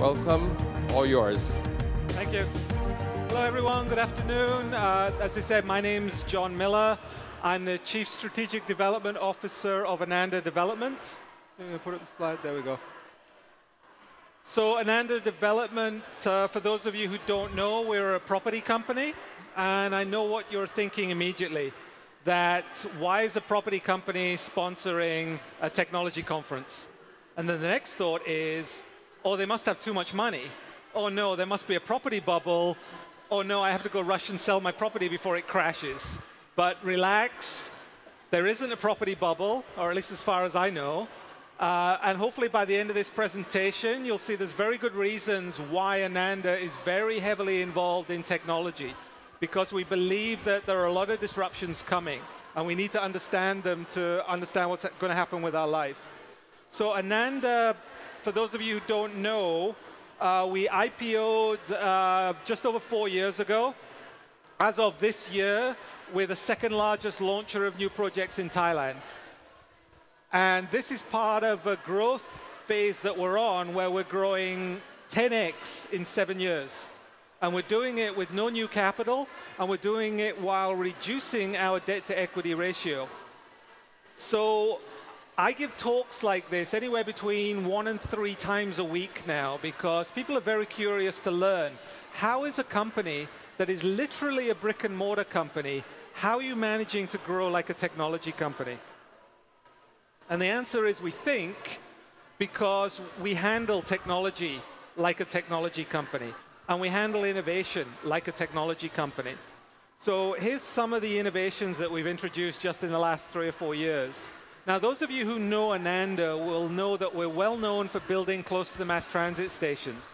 Welcome, all yours. Thank you. Hello, everyone. Good afternoon. As I said, my name's John Millar. I'm the Chief Strategic Development Officer of Ananda Development. I'm going to put up the slide. There we go. So Ananda Development, for those of you who don't know, we're a property company. And I know what you're thinking immediately, that why is a property company sponsoring a technology conference? And then the next thought is, oh, they must have too much money. Oh, no, there must be a property bubble. Oh, no, I have to go rush and sell my property before it crashes. But relax, there isn't a property bubble, or at least as far as I know. And hopefully by the end of this presentation, you'll see there's very good reasons why Ananda is very heavily involved in technology, because we believe that there are a lot of disruptions coming, and we need to understand them to understand what's going to happen with our life. So Ananda, for those of you who don't know, we IPO'd just over 4 years ago. As of this year, we're the second largest launcher of new projects in Thailand. And this is part of a growth phase that we're on, where we're growing 10x in 7 years. And we're doing it with no new capital, and we're doing it while reducing our debt to equity ratio. So I give talks like this anywhere between 1 and 3 times a week now, because people are very curious to learn, how is a company that is literally a brick and mortar company, how are you managing to grow like a technology company? And the answer is, we think, because we handle technology like a technology company, and we handle innovation like a technology company. So here's some of the innovations that we've introduced just in the last 3 or 4 years. Now, those of you who know Ananda will know that we're well known for building close to the mass transit stations,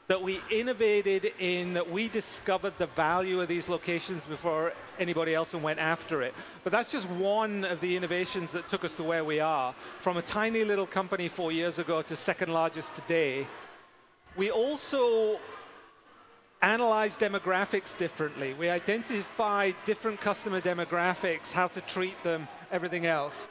that we innovated in that we discovered the value of these locations before anybody else and went after it. But that's just one of the innovations that took us to where we are, from a tiny little company 4 years ago to second largest today. We also analyze demographics differently. We identify different customer demographics, how to treat them, everything else.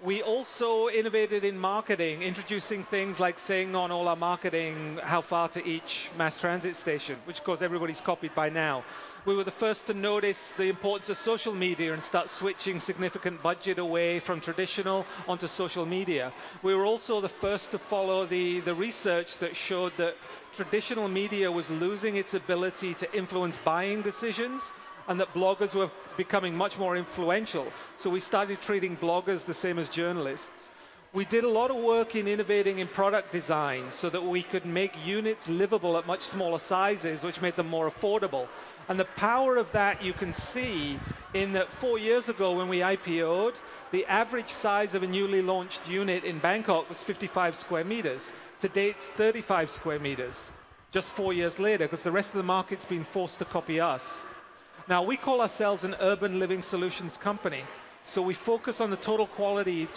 We also innovated in marketing, introducing things like saying on all our marketing how far to each mass transit station, which of course everybody's copied by now. We were the first to notice the importance of social media and start switching significant budget away from traditional onto social media. We were also the first to follow the research that showed that traditional media was losing its ability to influence buying decisions, and that bloggers were becoming much more influential. So we started treating bloggers the same as journalists. We did a lot of work in innovating in product design so that we could make units livable at much smaller sizes, which made them more affordable. And the power of that you can see in that 4 years ago when we IPO'd, the average size of a newly launched unit in Bangkok was 55 square meters. Today it's 35 square meters, just 4 years later, because the rest of the market's been forced to copy us. Now, we call ourselves an urban living solutions company. So we focus on the total quality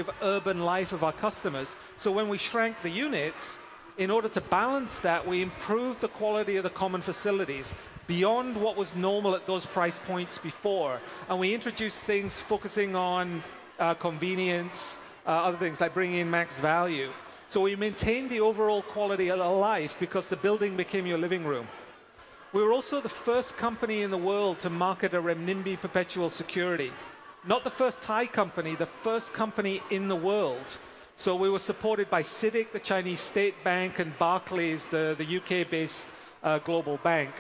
of urban life of our customers. So when we shrank the units, in order to balance that, we improved the quality of the common facilities beyond what was normal at those price points before. And we introduced things focusing on convenience, other things like bringing in max value. So we maintained the overall quality of life because the building became your living room. We were also the first company in the world to market a renminbi perpetual security. Not the first Thai company, the first company in the world. So we were supported by CITIC, the Chinese state bank, and Barclays, the UK-based global bank.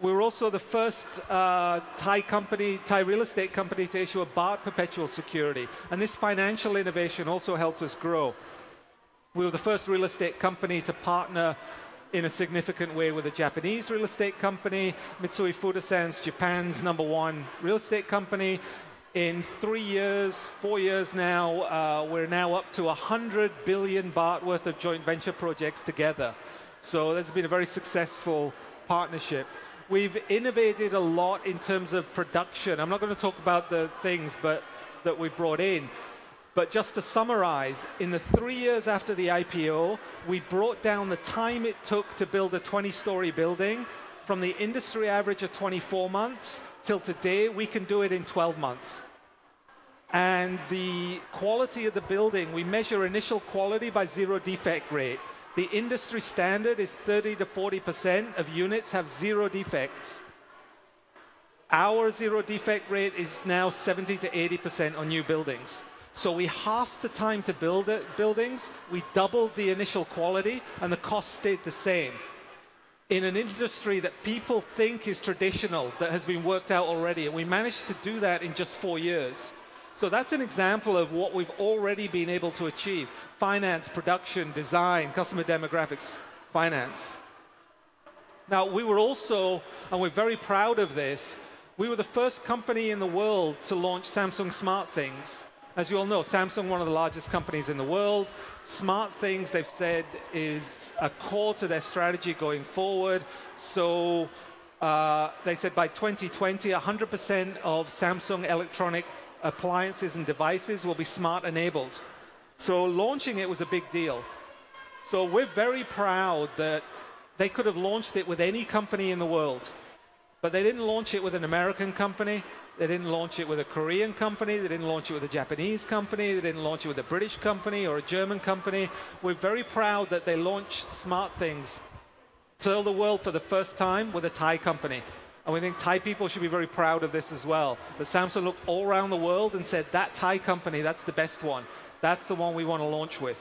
We were also the first Thai real estate company to issue a baht perpetual security. And this financial innovation also helped us grow. We were the first real estate company to partner in a significant way with a Japanese real estate company. Mitsui Fudosan's Japan's #1 real estate company. In 3 years, 4 years now, we're now up to 100 billion baht worth of joint venture projects together. So that's been a very successful partnership. We've innovated a lot in terms of production. I'm not going to talk about the things that we brought in. But just to summarize, in the 3 years after the IPO, we brought down the time it took to build a 20-story building from the industry average of 24 months till today, we can do it in 12 months. And the quality of the building, we measure initial quality by zero defect rate. The industry standard is 30 to 40% of units have zero defects. Our zero defect rate is now 70 to 80% on new buildings. So we halved the time to build buildings, we doubled the initial quality, and the cost stayed the same. In an industry that people think is traditional, that has been worked out already, and we managed to do that in just 4 years. So that's an example of what we've already been able to achieve. Finance, production, design, customer demographics, finance. Now, we were also, and we're very proud of this, we were the first company in the world to launch Samsung SmartThings. As you all know, Samsung, one of the largest companies in the world. SmartThings, they've said, is a core to their strategy going forward. So they said by 2020, 100% of Samsung electronic appliances and devices will be smart enabled. So launching it was a big deal. So we're very proud that they could have launched it with any company in the world, but they didn't launch it with an American company. They didn't launch it with a Korean company. They didn't launch it with a Japanese company. They didn't launch it with a British company or a German company. We're very proud that they launched SmartThings to the world for the first time with a Thai company. And we think Thai people should be very proud of this as well. That Samsung looked all around the world and said, that Thai company, that's the best one. That's the one we want to launch with.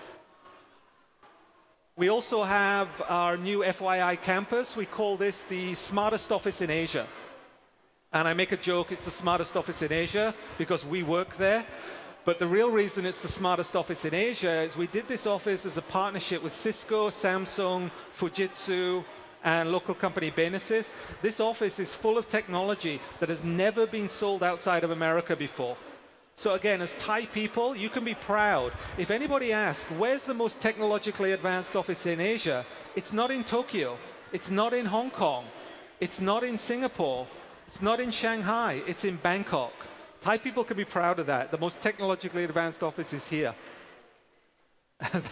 We also have our new FYI campus. We call this the smartest office in Asia. And I make a joke, it's the smartest office in Asia because we work there. But the real reason it's the smartest office in Asia is we did this office as a partnership with Cisco, Samsung, Fujitsu, and local company Benesys. This office is full of technology that has never been sold outside of America before. So again, as Thai people, you can be proud. If anybody asks, where's the most technologically advanced office in Asia? It's not in Tokyo. It's not in Hong Kong. It's not in Singapore. It's not in Shanghai. It's in Bangkok. Thai people can be proud of that. The most technologically advanced office is here.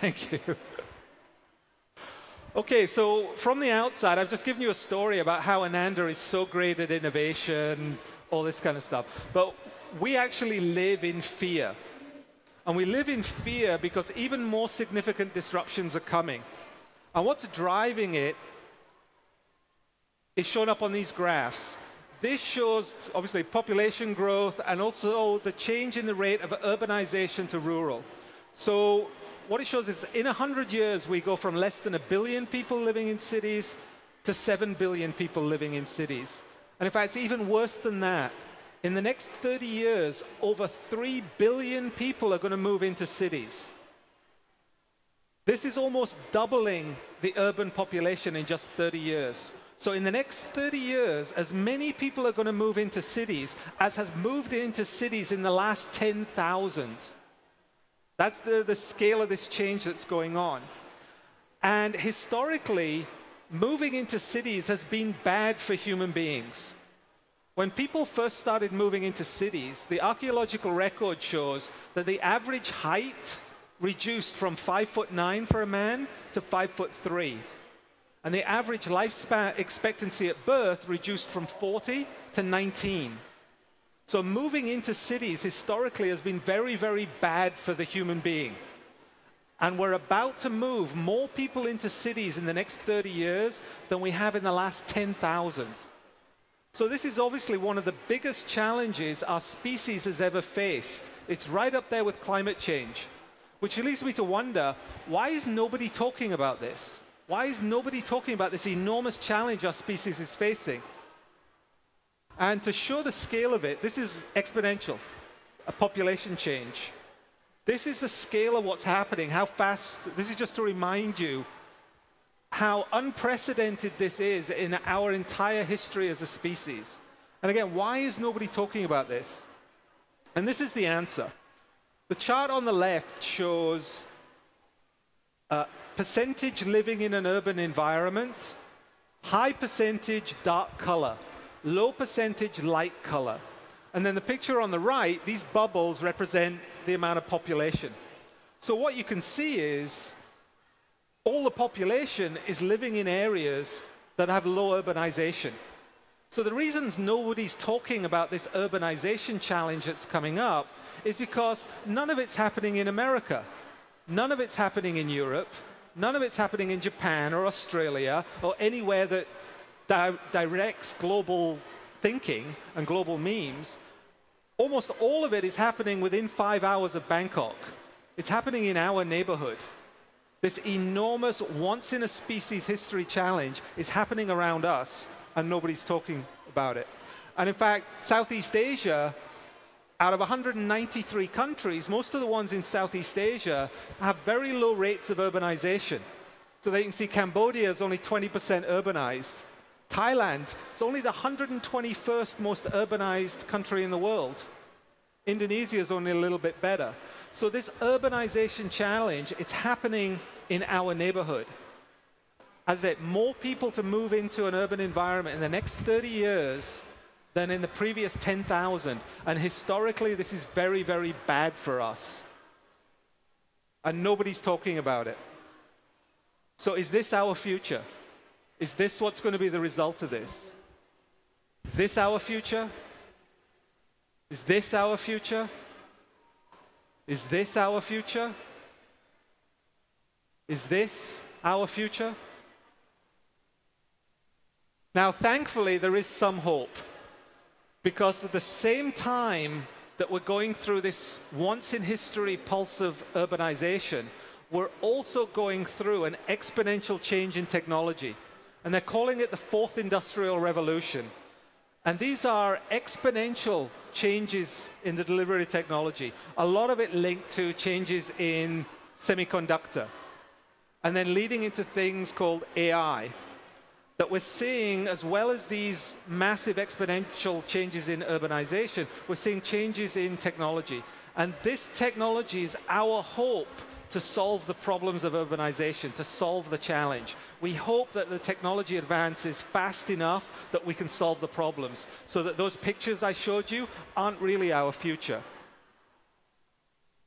Thank you. Okay, so from the outside, I've just given you a story about how Ananda is so great at innovation, all this kind of stuff. But we actually live in fear. And we live in fear because even more significant disruptions are coming. And what's driving it is shown up on these graphs. This shows, obviously, population growth and also the change in the rate of urbanization to rural. So what it shows is in 100 years, we go from less than 1 billion people living in cities to 7 billion people living in cities. And in fact, it's even worse than that. In the next 30 years, over 3 billion people are going to move into cities. This is almost doubling the urban population in just 30 years. So in the next 30 years, as many people are going to move into cities as has moved into cities in the last 10,000. That's the scale of this change that's going on. And historically, moving into cities has been bad for human beings. When people first started moving into cities, the archaeological record shows that the average height reduced from 5'9" for a man to 5'3". And the average lifespan expectancy at birth reduced from 40 to 19. So moving into cities historically has been very, very bad for the human being. And we're about to move more people into cities in the next 30 years than we have in the last 10,000. So this is obviously one of the biggest challenges our species has ever faced. It's right up there with climate change, which leads me to wonder, why is nobody talking about this? Why is nobody talking about this enormous challenge our species is facing? And to show the scale of it, this is exponential, a population change. This is the scale of what's happening, how fast, this is just to remind you how unprecedented this is in our entire history as a species. And again, why is nobody talking about this? And this is the answer. The chart on the left shows percentage living in an urban environment, high percentage dark color, low percentage light color. And then the picture on the right, these bubbles represent the amount of population. So what you can see is all the population is living in areas that have low urbanization. So the reasons nobody's talking about this urbanization challenge that's coming up is because none of it's happening in America. None of it's happening in Europe. None of it's happening in Japan or Australia or anywhere that directs global thinking and global memes. Almost all of it is happening within 5 hours of Bangkok. It's happening in our neighborhood. This enormous once-in-a-species history challenge is happening around us, and nobody's talking about it. And in fact, Southeast Asia, out of 193 countries, most of the ones in Southeast Asia have very low rates of urbanization. So that you can see Cambodia is only 20% urbanized. Thailand is only the 121st most urbanized country in the world. Indonesia is only a little bit better. So this urbanization challenge, it's happening in our neighborhood. As I said, more people to move into an urban environment in the next 30 years than in the previous 10,000. And historically, this is very, very bad for us. And nobody's talking about it. So is this our future? Is this what's going to be the result of this? Is this our future? Is this our future? Is this our future? Is this our future? Now, thankfully, there is some hope, because at the same time that we're going through this once-in-history pulse of urbanization, we're also going through an exponential change in technology. And they're calling it the fourth industrial revolution. And these are exponential changes in the delivery of technology. A lot of it linked to changes in semiconductor. And then leading into things called AI. That we're seeing, as well as these massive exponential changes in urbanization, we're seeing changes in technology. And this technology is our hope to solve the problems of urbanization, to solve the challenge. We hope that the technology advances fast enough that we can solve the problems, so that those pictures I showed you aren't really our future.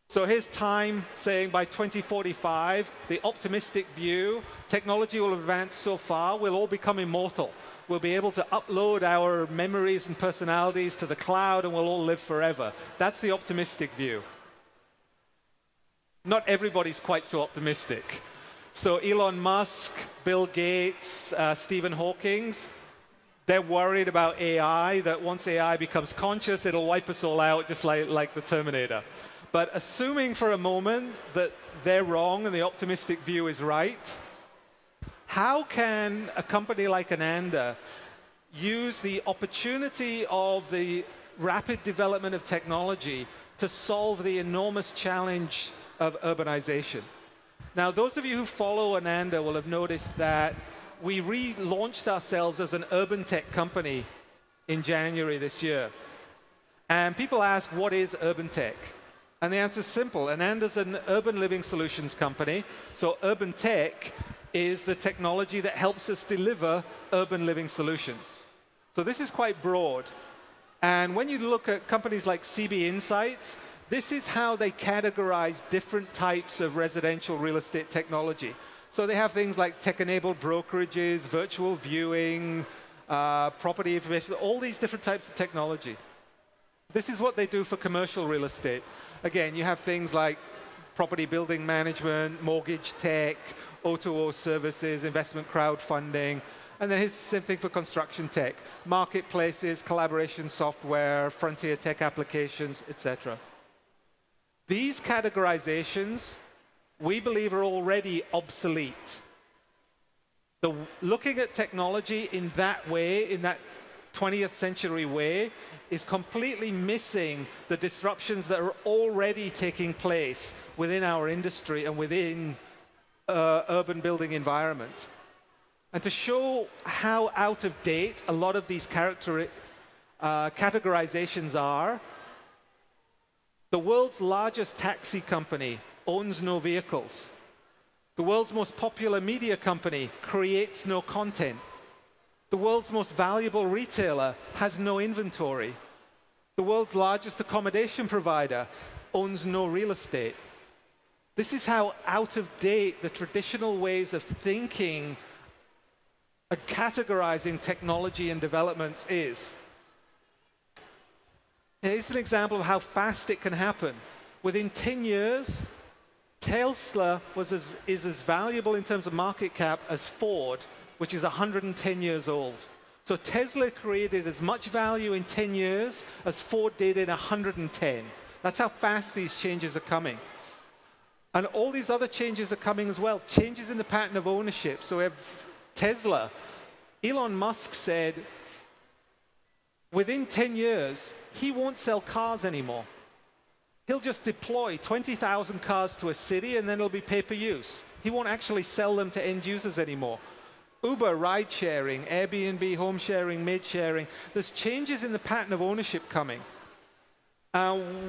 So here's Time saying by 2045, the optimistic view, technology will advance so far, we'll all become immortal. We'll be able to upload our memories and personalities to the cloud, and we'll all live forever. That's the optimistic view. Not everybody's quite so optimistic. So Elon Musk, Bill Gates, Stephen Hawking, they're worried about AI, that once AI becomes conscious, it'll wipe us all out, just like the Terminator. But assuming for a moment that they're wrong and the optimistic view is right, how can a company like Ananda use the opportunity of the rapid development of technology to solve the enormous challenge of urbanization? Now, those of you who follow Ananda will have noticed that we relaunched ourselves as an urban tech company in January this year. And people ask, what is urban tech? And the answer is simple. Ananda's an urban living solutions company. So urban tech is the technology that helps us deliver urban living solutions. So this is quite broad. And when you look at companies like CB Insights, this is how they categorize different types of residential real estate technology. So they have things like tech-enabled brokerages, virtual viewing, property information, all these different types of technology. This is what they do for commercial real estate. Again, you have things like property building management, mortgage tech, O2O services, investment crowdfunding, and then here's the same thing for construction tech, marketplaces, collaboration software, frontier tech applications, etc. These categorizations, we believe, are already obsolete. Looking at technology in that way, in that 20th century way, is completely missing the disruptions that are already taking place within our industry and within urban building environments. And to show how out of date a lot of these categorizations are, the world's largest taxi company owns no vehicles. The world's most popular media company creates no content. The world's most valuable retailer has no inventory. The world's largest accommodation provider owns no real estate. This is how out of date the traditional ways of thinking and categorizing technology and developments is. Here's an example of how fast it can happen. Within 10 years, Tesla is as valuable in terms of market cap as Ford, which is 110 years old. So Tesla created as much value in 10 years as Ford did in 110. That's how fast these changes are coming. And all these other changes are coming as well, changes in the pattern of ownership. So we have Tesla. Elon Musk said within 10 years, he won't sell cars anymore. He'll just deploy 20,000 cars to a city and then it'll be pay-per-use. He won't actually sell them to end users anymore. Uber, ride sharing, Airbnb, home sharing, maid sharing. There's changes in the pattern of ownership coming.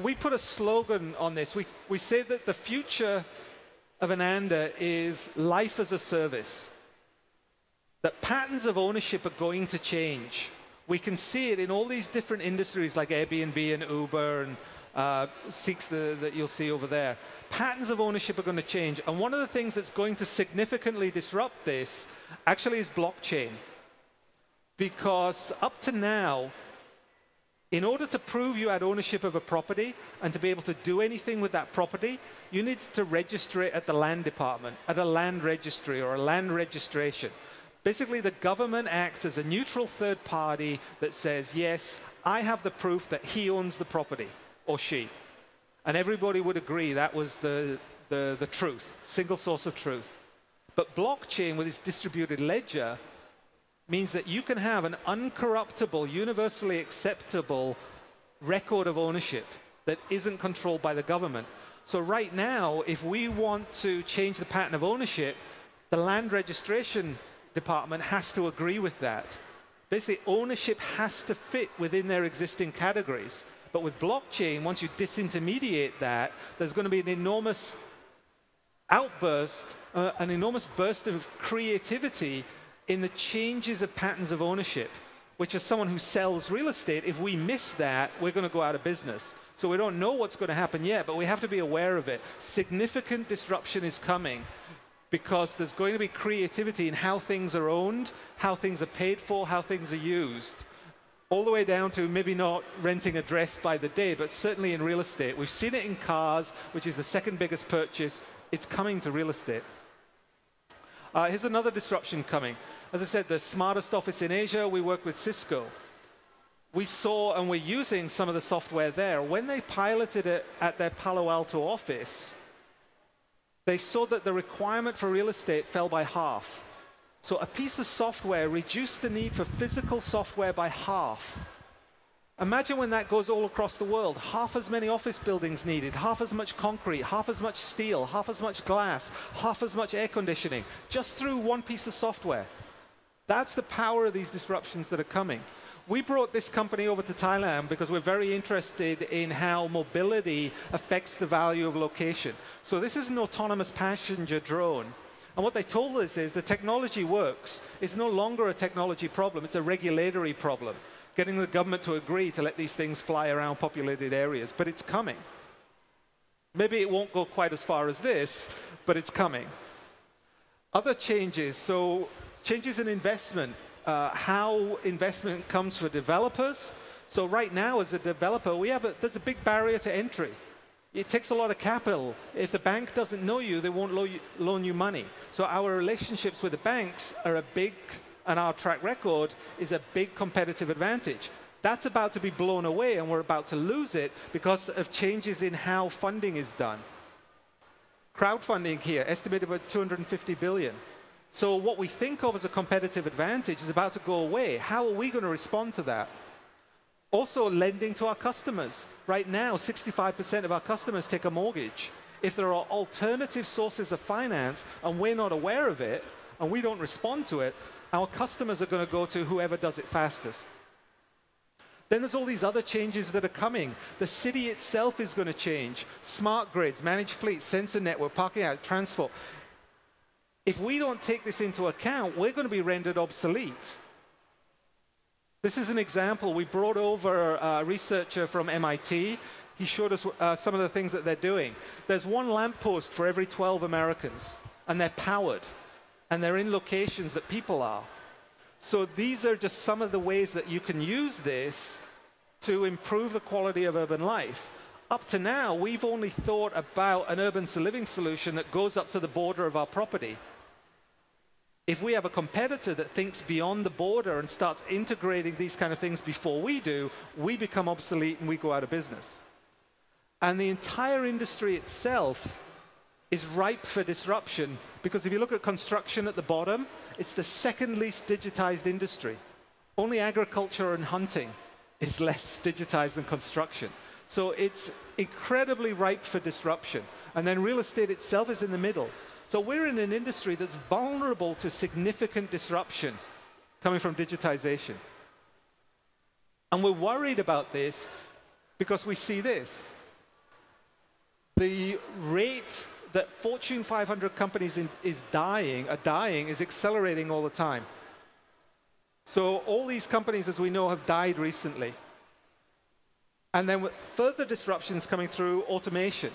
We put a slogan on this. We say that the future of Ananda is life as a service. That patterns of ownership are going to change. We can see it in all these different industries like Airbnb and Uber and Seeks that you'll see over there. Patterns of ownership are going to change. And one of the things that's going to significantly disrupt this actually is blockchain. Because up to now, in order to prove you had ownership of a property and to be able to do anything with that property, you need to register it at the land department, at a land registry or a land registration. Basically, the government acts as a neutral third party that says, yes, I have the proof that he owns the property, or she. And everybody would agree that was the truth, single source of truth. But blockchain with its distributed ledger means that you can have an uncorruptible, universally acceptable record of ownership that isn't controlled by the government. So right now, if we want to change the pattern of ownership, the land registration department has to agree with that. Basically, ownership has to fit within their existing categories. But with blockchain, once you disintermediate that, there's going to be an enormous outburst, an enormous burst of creativity in the changes of patterns of ownership, which as someone who sells real estate, if we miss that, we're going to go out of business. So we don't know what's going to happen yet, but we have to be aware of it. Significant disruption is coming because there's going to be creativity in how things are owned, how things are paid for, how things are used, all the way down to maybe not renting a dress by the day, but certainly in real estate. We've seen it in cars, which is the second biggest purchase. It's coming to real estate. Here's another disruption coming. As I said, the smartest office in Asia, we work with Cisco. We saw, and we're using some of the software there. When they piloted it at their Palo Alto office, they saw that the requirement for real estate fell by half. So a piece of software reduced the need for physical software by half. Imagine when that goes all across the world, half as many office buildings needed, half as much concrete, half as much steel, half as much glass, half as much air conditioning, just through one piece of software. That's the power of these disruptions that are coming. We brought this company over to Thailand because we're very interested in how mobility affects the value of location. So this is an autonomous passenger drone. And what they told us is the technology works. It's no longer a technology problem, it's a regulatory problem. Getting the government to agree to let these things fly around populated areas, but it's coming. Maybe it won't go quite as far as this, but it's coming. Other changes, so changes in investment, how investment comes for developers. So right now, as a developer, there's a big barrier to entry. It takes a lot of capital. If the bank doesn't know you, they won't loan you money. So our relationships with the banks are a big, and our track record is a big competitive advantage. That's about to be blown away, and we're about to lose it because of changes in how funding is done. Crowdfunding here, estimated about 250 billion. So what we think of as a competitive advantage is about to go away. How are we going to respond to that? Also, lending to our customers. Right now, 65% of our customers take a mortgage. If there are alternative sources of finance and we're not aware of it, and we don't respond to it, our customers are going to go to whoever does it fastest. Then there's all these other changes that are coming. The city itself is going to change. Smart grids, managed fleets, sensor network, parking out, transport. If we don't take this into account, we're going to be rendered obsolete. This is an example. We brought over a researcher from MIT. He showed us some of the things that they're doing. There's one lamppost for every 12 Americans, and they're powered, and they're in locations that people are. So these are just some of the ways that you can use this to improve the quality of urban life. up to now, we've only thought about an urban living solution that goes up to the border of our property. If we have a competitor that thinks beyond the border and starts integrating these kind of things before we do, we become obsolete and we go out of business. And the entire industry itself is ripe for disruption, because if you look at construction at the bottom, it's the second least digitized industry. Only agriculture and hunting is less digitized than construction. So it's incredibly ripe for disruption. And then real estate itself is in the middle. So we're in an industry that's vulnerable to significant disruption coming from digitization. And we're worried about this because we see this. The rate that Fortune 500 companies are dying is accelerating all the time. So all these companies, as we know, have died recently. And then with further disruptions coming through automation.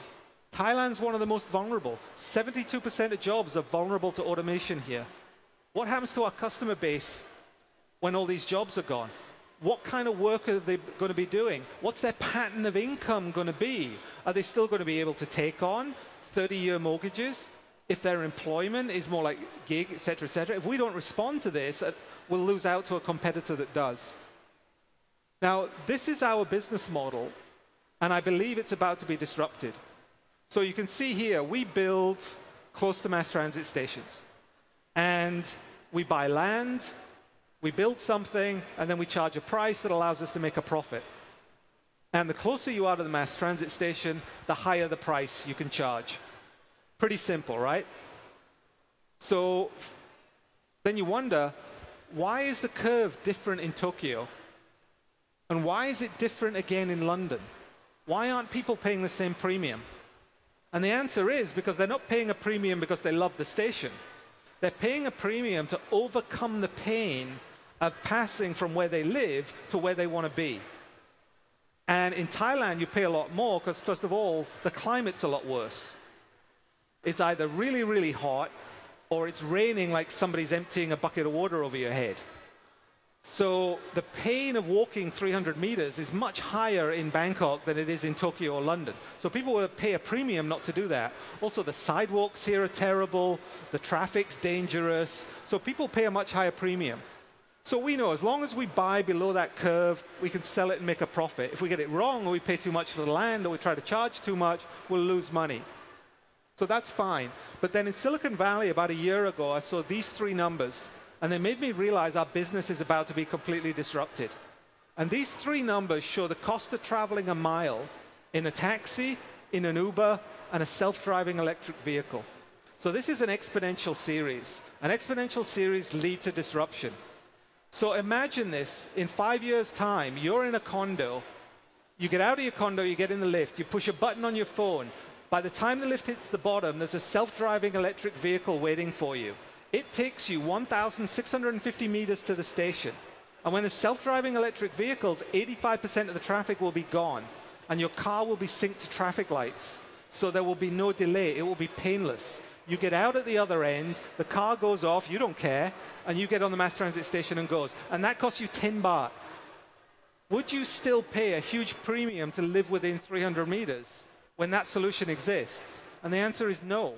Thailand's one of the most vulnerable. 72% of jobs are vulnerable to automation here. What happens to our customer base when all these jobs are gone? What kind of work are they going to be doing? What's their pattern of income going to be? Are they still going to be able to take on 30-year mortgages if their employment is more like gig, et cetera, et cetera? If we don't respond to this, we'll lose out to a competitor that does. Now, this is our business model, and I believe it's about to be disrupted. So you can see here, we build close to mass transit stations. And we buy land, we build something, and then we charge a price that allows us to make a profit. And the closer you are to the mass transit station, the higher the price you can charge. Pretty simple, right? So then you wonder, why is the curve different in Tokyo? And why is it different again in London? Why aren't people paying the same premium? And the answer is because they're not paying a premium because they love the station. They're paying a premium to overcome the pain of passing from where they live to where they want to be. And in Thailand, you pay a lot more because, first of all, the climate's a lot worse. It's either really, really hot, or it's raining like somebody's emptying a bucket of water over your head. So the pain of walking 300 meters is much higher in Bangkok than it is in Tokyo or London. So people will pay a premium not to do that. Also, the sidewalks here are terrible. The traffic's dangerous. So people pay a much higher premium. So we know as long as we buy below that curve, we can sell it and make a profit. If we get it wrong, or we pay too much for the land, or we try to charge too much, we'll lose money. So that's fine. But then in Silicon Valley, about a year ago, I saw these three numbers. And they made me realize our business is about to be completely disrupted. And these three numbers show the cost of traveling a mile in a taxi, in an Uber, and a self-driving electric vehicle. So this is an exponential series. An exponential series lead to disruption. So imagine this, in 5 years' time, you're in a condo, you get out of your condo, you get in the lift, you push a button on your phone. By the time the lift hits the bottom, there's a self-driving electric vehicle waiting for you. It takes you 1,650 meters to the station. And when the self-driving electric vehicles, 85% of the traffic will be gone, and your car will be synced to traffic lights. So there will be no delay. It will be painless. You get out at the other end, the car goes off, you don't care, and you get on the mass transit station and goes. And that costs you 10 baht. Would you still pay a huge premium to live within 300 meters when that solution exists? And the answer is no.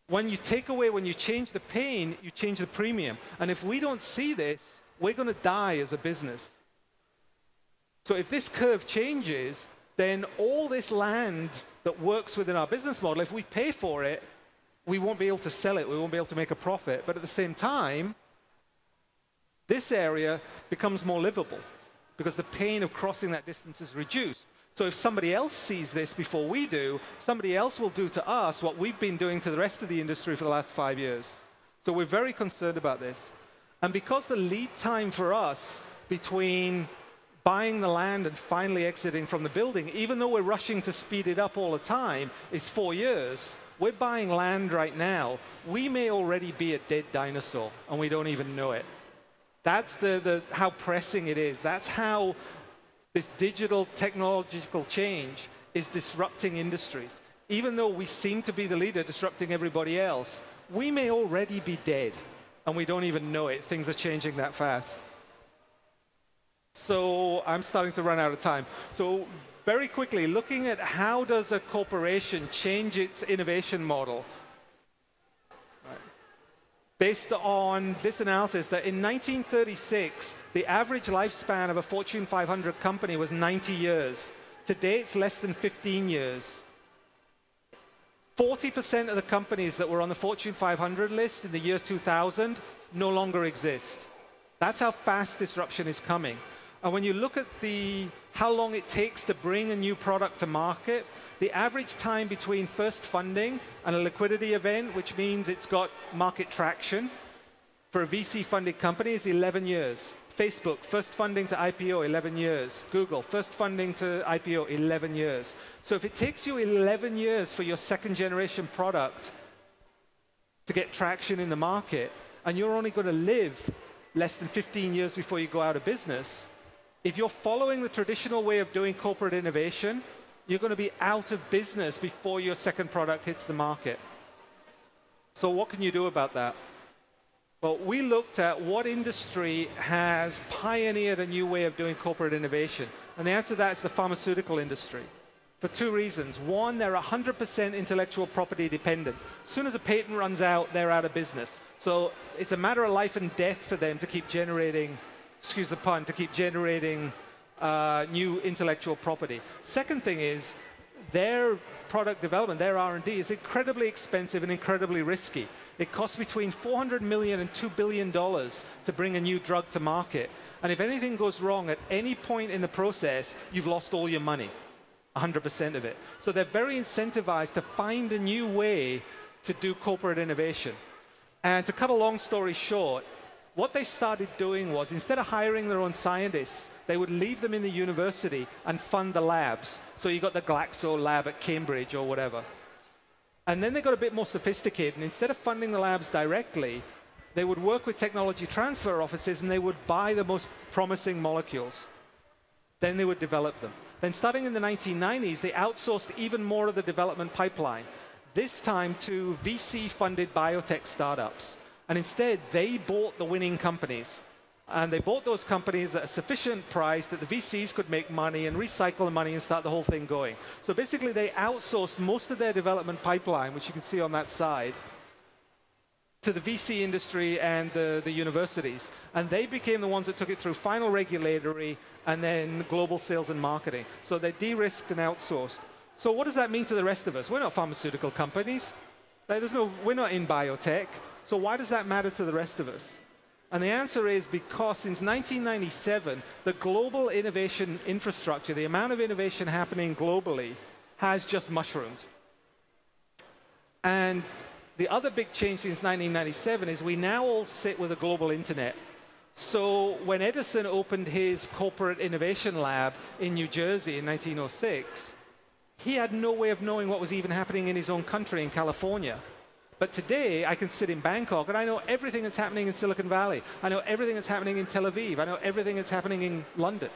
When you change the pain, you change the premium. And if we don't see this, we're going to die as a business. So if this curve changes, then all this land that works within our business model, if we pay for it, we won't be able to sell it. We won't be able to make a profit. But at the same time, this area becomes more livable because the pain of crossing that distance is reduced. So if somebody else sees this before we do, somebody else will do to us what we've been doing to the rest of the industry for the last 5 years. So we're very concerned about this. And because the lead time for us between buying the land and finally exiting from the building, even though we're rushing to speed it up all the time, is 4 years, we're buying land right now. We may already be a dead dinosaur, and we don't even know it. That's how pressing it is. That's how this digital technological change is disrupting industries. Even though we seem to be the leader disrupting everybody else, we may already be dead, and we don't even know it. Things are changing that fast. So I'm starting to run out of time. So very quickly, looking at how does a corporation change its innovation model. Based on this analysis that in 1936, the average lifespan of a Fortune 500 company was 90 years. Today, it's less than 15 years. 40% of the companies that were on the Fortune 500 list in the year 2000 no longer exist. That's how fast disruption is coming. And when you look at how long it takes to bring a new product to market, the average time between first funding and a liquidity event, which means it's got market traction, for a VC-funded company is 11 years. Facebook, first funding to IPO, 11 years. Google, first funding to IPO, 11 years. So if it takes you 11 years for your second-generation product to get traction in the market, and you're only going to live less than 15 years before you go out of business, if you're following the traditional way of doing corporate innovation, you're going to be out of business before your second product hits the market. So what can you do about that? Well, we looked at what industry has pioneered a new way of doing corporate innovation. And the answer to that is the pharmaceutical industry. For two reasons. One, they're 100% intellectual property dependent. As soon as a patent runs out, they're out of business. So it's a matter of life and death for them to keep generating, excuse the pun, to keep generating new intellectual property. Second thing is, their product development, their R&D, is incredibly expensive and incredibly risky. It costs between $400 million and $2 billion to bring a new drug to market. And if anything goes wrong at any point in the process, you've lost all your money, 100% of it. So they're very incentivized to find a new way to do corporate innovation. And to cut a long story short, what they started doing was, instead of hiring their own scientists, they would leave them in the university and fund the labs. So you got the Glaxo lab at Cambridge or whatever. And then they got a bit more sophisticated, and instead of funding the labs directly, they would work with technology transfer offices and they would buy the most promising molecules. Then they would develop them. Then starting in the 1990s, they outsourced even more of the development pipeline, this time to VC-funded biotech startups. And instead, they bought the winning companies. And they bought those companies at a sufficient price that the VCs could make money and recycle the money and start the whole thing going. So basically, they outsourced most of their development pipeline, which you can see on that side, to the VC industry and the universities. And they became the ones that took it through final regulatory and then global sales and marketing. So they de-risked and outsourced. So what does that mean to the rest of us? We're not pharmaceutical companies. We're not in biotech. So why does that matter to the rest of us? And the answer is because since 1997, the global innovation infrastructure, the amount of innovation happening globally, has just mushroomed. And the other big change since 1997 is we now all sit with a global internet. So when Edison opened his corporate innovation lab in New Jersey in 1906, he had no way of knowing what was even happening in his own country in California. But today, I can sit in Bangkok, and I know everything that's happening in Silicon Valley. I know everything that's happening in Tel Aviv. I know everything that's happening in London.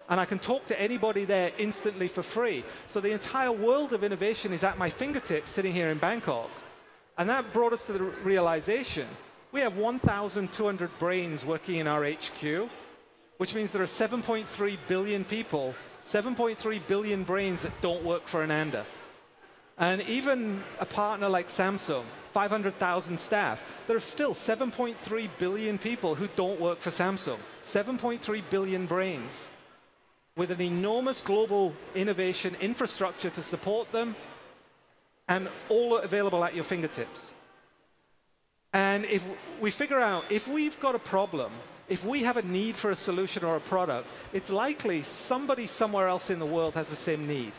And I can talk to anybody there instantly for free. So the entire world of innovation is at my fingertips sitting here in Bangkok. And that brought us to the realization, we have 1,200 brains working in our HQ, which means there are 7.3 billion people, 7.3 billion brains that don't work for Ananda. And even a partner like Samsung, 500,000 staff, there are still 7.3 billion people who don't work for Samsung. 7.3 billion brains with an enormous global innovation infrastructure to support them, and all available at your fingertips. And if we figure out, if we've got a problem, if we have a need for a solution or a product, it's likely somebody somewhere else in the world has the same need.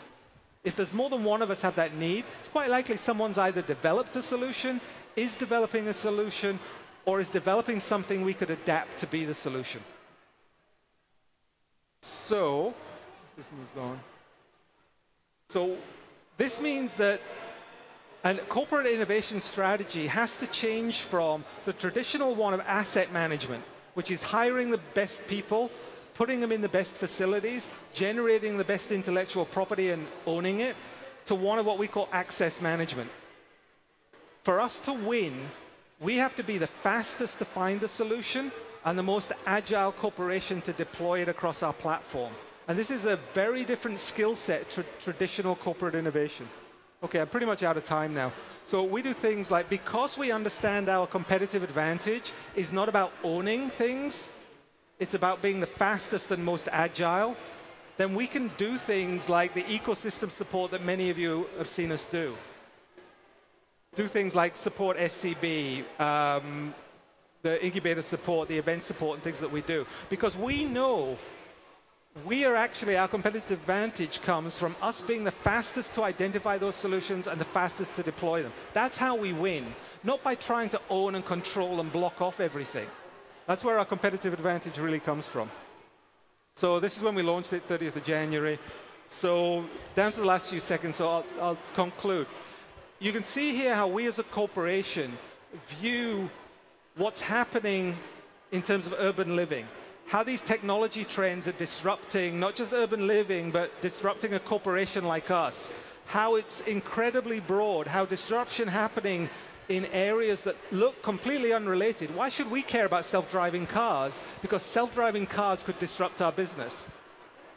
If there's more than one of us have that need, it's quite likely someone's either developed a solution, is developing a solution, or is developing something we could adapt to be the solution. So, this moves on. So this means that a corporate innovation strategy has to change from the traditional one of asset management, which is hiring the best people, putting them in the best facilities, generating the best intellectual property and owning it, to one of what we call access management. For us to win, we have to be the fastest to find the solution and the most agile corporation to deploy it across our platform. And this is a very different skill set to traditional corporate innovation. Okay, I'm pretty much out of time now. So we do things like, because we understand our competitive advantage is not about owning things, it's about being the fastest and most agile, then we can do things like the ecosystem support that many of you have seen us do. Do things like support SCB, the incubator support, the event support, and things that we do. Because we know our competitive advantage comes from us being the fastest to identify those solutions and the fastest to deploy them. That's how we win, not by trying to own and control and block off everything. That's where our competitive advantage really comes from. So this is when we launched it, 30th of January. So down to the last few seconds, so I'll conclude. You can see here how we as a corporation view what's happening in terms of urban living. How these technology trends are disrupting not just urban living, but disrupting a corporation like us. How it's incredibly broad, how disruption happening in areas that look completely unrelated. Why should we care about self-driving cars? Because self-driving cars could disrupt our business.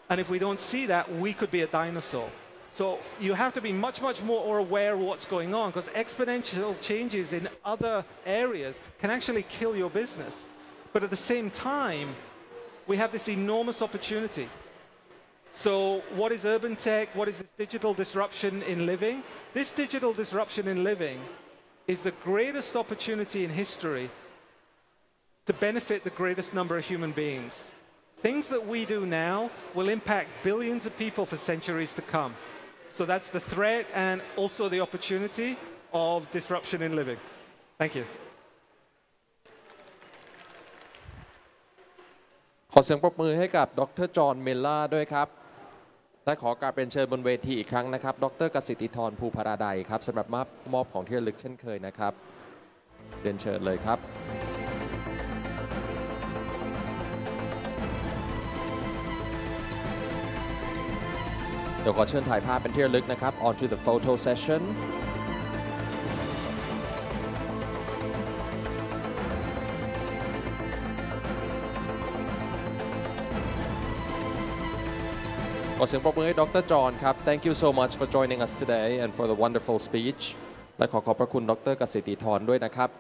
And if we don't see that, we could be a dinosaur. So you have to be much, much more aware of what's going on, because exponential changes in other areas can actually kill your business. But at the same time, we have this enormous opportunity. So what is urban tech? What is this digital disruption in living? This digital disruption in living is the greatest opportunity in history to benefit the greatest number of human beings. Things that we do now will impact billions of people for centuries to come. So that's the threat and also the opportunity of disruption in living. Thank you. ขอเสียงปรบมือให้กับดร.จอห์น มิลล่าด้วยครับและขอการเป็นเชิญบนเวทีอีกครั้งนะครับดร.กสิทธิธร ภูพาราไดครับสำหรับมอบของที่ระลึกเช่นเคยนะครับเรียนเชิญเลยครับเดี๋ยวขอเชิญถ่ายภาพเป็นที่ระลึกนะครับ on to the photo sessionขอเสียงปรบมือให้ดร.จอห์นครับ Thank you so much for joining us today and for the wonderful speech และขอบพระคุณดร.กสิทธิธรด้วยนะครับ